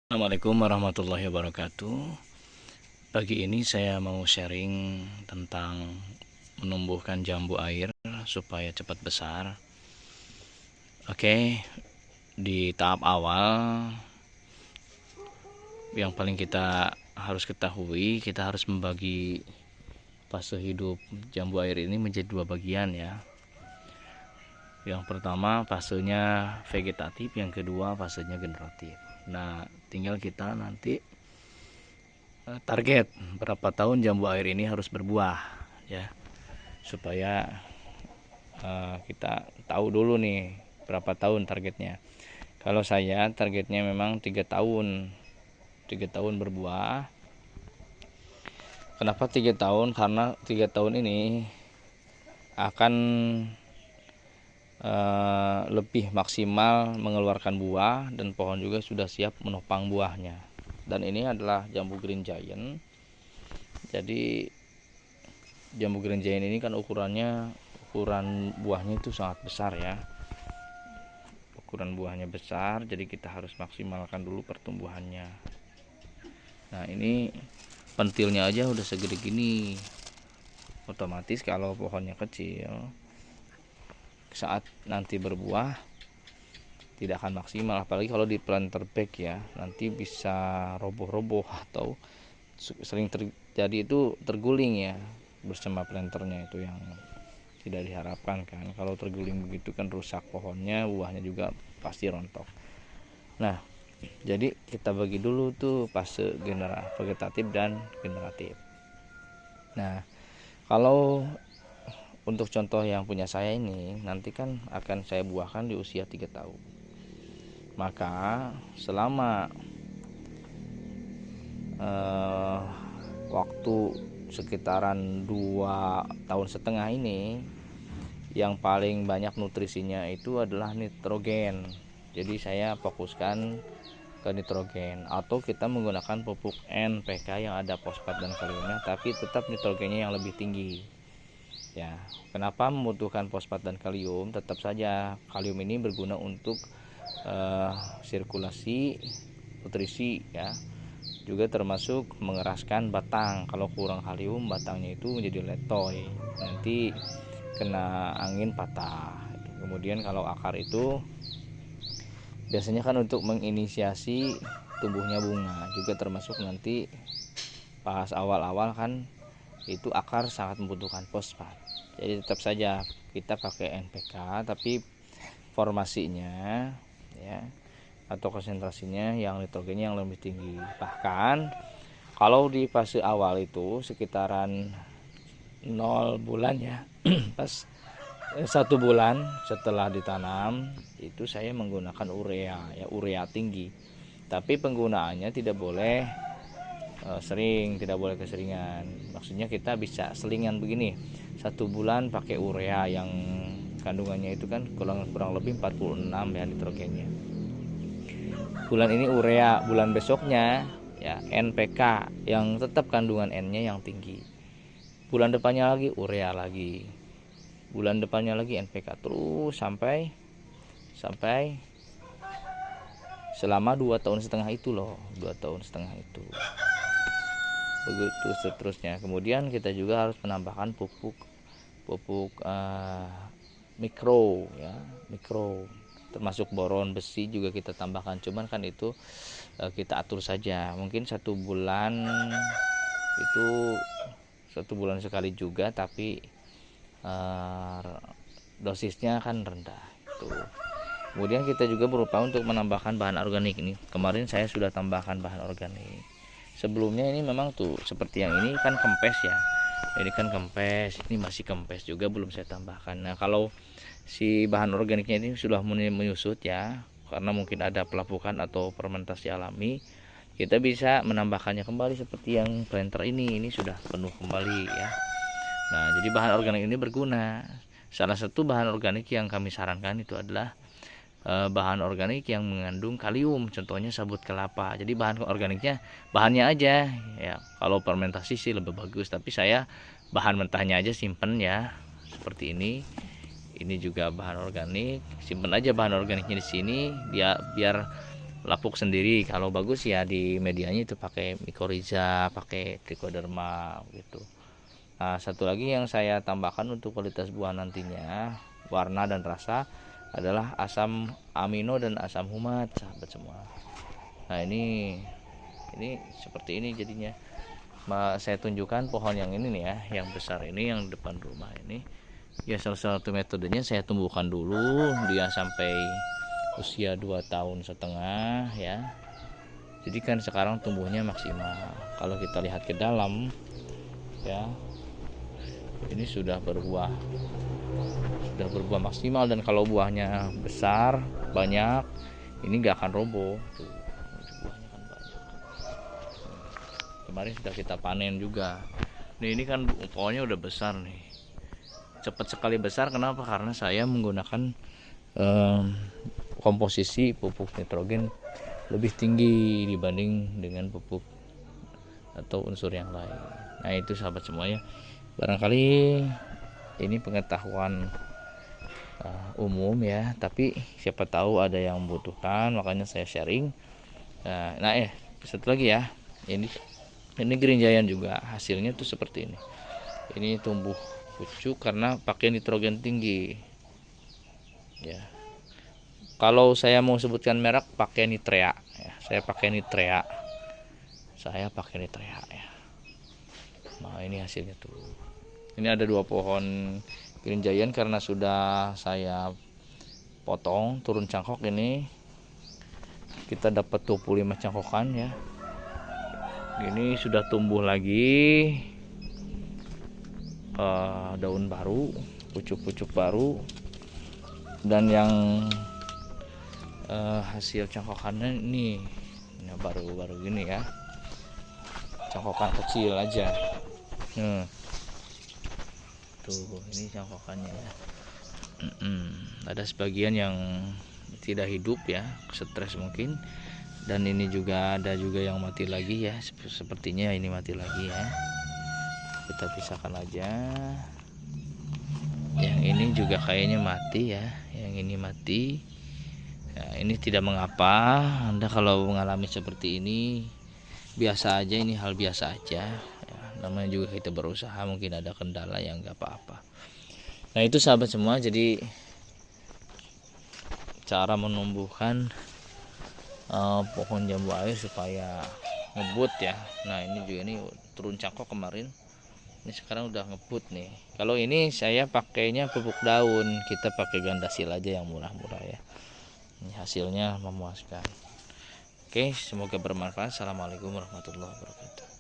Assalamualaikum warahmatullahi wabarakatuh. Pagi ini saya mau sharing tentang menumbuhkan jambu air supaya cepat besar. Oke, di tahap awal yang paling kita harus ketahui, kita harus membagi fase hidup jambu air ini menjadi dua bagian ya. Yang pertama fasenya vegetatif, yang kedua fasenya generatif. Nah, tinggal kita nanti target berapa tahun jambu air ini harus berbuah ya, supaya kita tahu dulu nih berapa tahun targetnya. Kalau saya targetnya memang 3 tahun berbuah. Kenapa 3 tahun? Karena 3 tahun ini akan lebih maksimal mengeluarkan buah dan pohon juga sudah siap menopang buahnya. Dan ini adalah jambu green giant. Jadi jambu green giant ini kan ukuran buahnya itu sangat besar ya. Ukuran buahnya besar, jadi kita harus maksimalkan dulu pertumbuhannya. Nah, ini pentilnya aja udah segede gini. Otomatis kalau pohonnya kecil, saat nanti berbuah tidak akan maksimal, apalagi kalau di planter bag ya, nanti bisa roboh-roboh atau sering terjadi itu terguling ya bersama planternya, itu yang tidak diharapkan kan. Kalau terguling begitu kan rusak pohonnya, buahnya juga pasti rontok. Nah, jadi kita bagi dulu tuh fase vegetatif dan generatif. Nah, kalau untuk contoh yang punya saya ini, nanti kan akan saya buahkan di usia 3 tahun. Maka selama waktu sekitaran 2,5 tahun ini, yang paling banyak nutrisinya itu adalah nitrogen. Jadi saya fokuskan ke nitrogen, atau kita menggunakan pupuk NPK yang ada fosfat dan kaliumnya, tapi tetap nitrogennya yang lebih tinggi. Ya, kenapa membutuhkan fosfat dan kalium? Tetap saja kalium ini berguna untuk sirkulasi nutrisi ya. Juga termasuk mengeraskan batang. Kalau kurang kalium, batangnya itu menjadi letoy, nanti kena angin patah. Kemudian kalau akar itu biasanya kan untuk menginisiasi tumbuhnya bunga, juga termasuk nanti pas awal-awal kan itu akar sangat membutuhkan fosfat. Jadi tetap saja kita pakai NPK, tapi formasinya ya atau konsentrasinya yang nitrogennya yang lebih tinggi. Bahkan kalau di fase awal itu sekitaran 0 bulan ya pas 1 bulan setelah ditanam itu saya menggunakan urea ya, urea tinggi. Tapi penggunaannya tidak boleh sering, tidak boleh keseringan. Maksudnya kita bisa selingan begini, 1 bulan pakai urea yang kandungannya itu kan kurang lebih 46 ya nitrogennya. Bulan ini urea, bulan besoknya ya NPK yang tetap kandungan N-nya yang tinggi. Bulan depannya lagi urea lagi. Bulan depannya lagi NPK, terus sampai selama 2,5 tahun itu loh, 2,5 tahun itu. Begitu seterusnya. Kemudian kita juga harus menambahkan pupuk mikro ya, mikro termasuk boron, besi juga kita tambahkan. Cuman kan itu kita atur saja. Mungkin 1 bulan itu 1 bulan sekali juga, tapi dosisnya kan rendah itu. Kemudian kita juga berupaya untuk menambahkan bahan organik. Ini kemarin saya sudah tambahkan bahan organik. Sebelumnya ini memang tuh seperti yang ini kan kempes ya, ini kan kempes, ini masih kempes juga belum saya tambahkan. Nah, kalau si bahan organiknya ini sudah menyusut ya, karena mungkin ada pelapukan atau fermentasi alami, kita bisa menambahkannya kembali seperti yang planter ini sudah penuh kembali ya. Nah, jadi bahan organik ini berguna. Salah satu bahan organik yang kami sarankan itu adalah bahan organik yang mengandung kalium, contohnya sabut kelapa. Jadi bahan organiknya bahannya aja ya, kalau fermentasi sih lebih bagus, tapi saya bahan mentahnya aja simpen ya, seperti ini. Ini juga bahan organik, simpen aja bahan organiknya di sini biar lapuk sendiri. Kalau bagus ya di medianya itu pakai mycorrhiza, pakai trichoderma gitu. Nah, satu lagi yang saya tambahkan untuk kualitas buah nantinya, warna dan rasa, adalah asam amino dan asam humat, sahabat semua. Nah, ini seperti ini jadinya. Saya tunjukkan pohon yang ini nih ya, yang besar ini, yang depan rumah ini. Ya, salah satu metodenya saya tumbuhkan dulu dia sampai usia 2,5 tahun ya. Jadi kan sekarang tumbuhnya maksimal. Kalau kita lihat ke dalam ya, ini sudah berbuah maksimal, dan kalau buahnya besar banyak, ini gak akan roboh. Tuh, buahnya kan banyak. Kemarin sudah kita panen juga. Nih, ini kan pohonnya udah besar nih, cepat sekali besar. Kenapa? Karena saya menggunakan komposisi pupuk nitrogen lebih tinggi dibanding dengan pupuk atau unsur yang lain. Nah, itu sahabat semuanya, barangkali ini pengetahuan umum ya, tapi siapa tahu ada yang membutuhkan, makanya saya sharing. Nah, satu lagi ya, ini Green Giant juga hasilnya tuh seperti ini. Ini tumbuh pucuk karena pakai nitrogen tinggi ya. Kalau saya mau sebutkan merek, pakai Nitrea ya. Saya pakai Nitrea ya. Nah, ini hasilnya tuh. Ini ada 2 pohon Green Giant karena sudah saya potong turun cangkok. Ini kita dapat 25 cangkokan ya. Ini sudah tumbuh lagi daun baru, pucuk-pucuk baru, dan yang hasil cangkokannya ini baru-baru gini ya, cangkokan kecil aja. Tuh, ini cangkokannya ya. Ada sebagian yang tidak hidup ya, stres mungkin, dan ini juga ada yang mati lagi ya. Sepertinya ini mati lagi ya, kita pisahkan aja. Yang ini juga kayaknya mati ya, yang ini mati. Nah, ini tidak mengapa. Anda kalau mengalami seperti ini biasa aja, ini hal biasa aja ya. Namanya juga kita berusaha, mungkin ada kendala yang nggak apa-apa. Nah, itu sahabat semua, jadi cara menumbuhkan pohon jambu air supaya ngebut ya. Nah, ini juga ini turun cangkok kemarin, ini sekarang udah ngebut nih. Kalau ini saya pakainya pupuk daun, kita pakai Gandasil aja yang murah-murah ya. Ini hasilnya memuaskan. Oke, semoga bermanfaat. Assalamualaikum warahmatullahi wabarakatuh.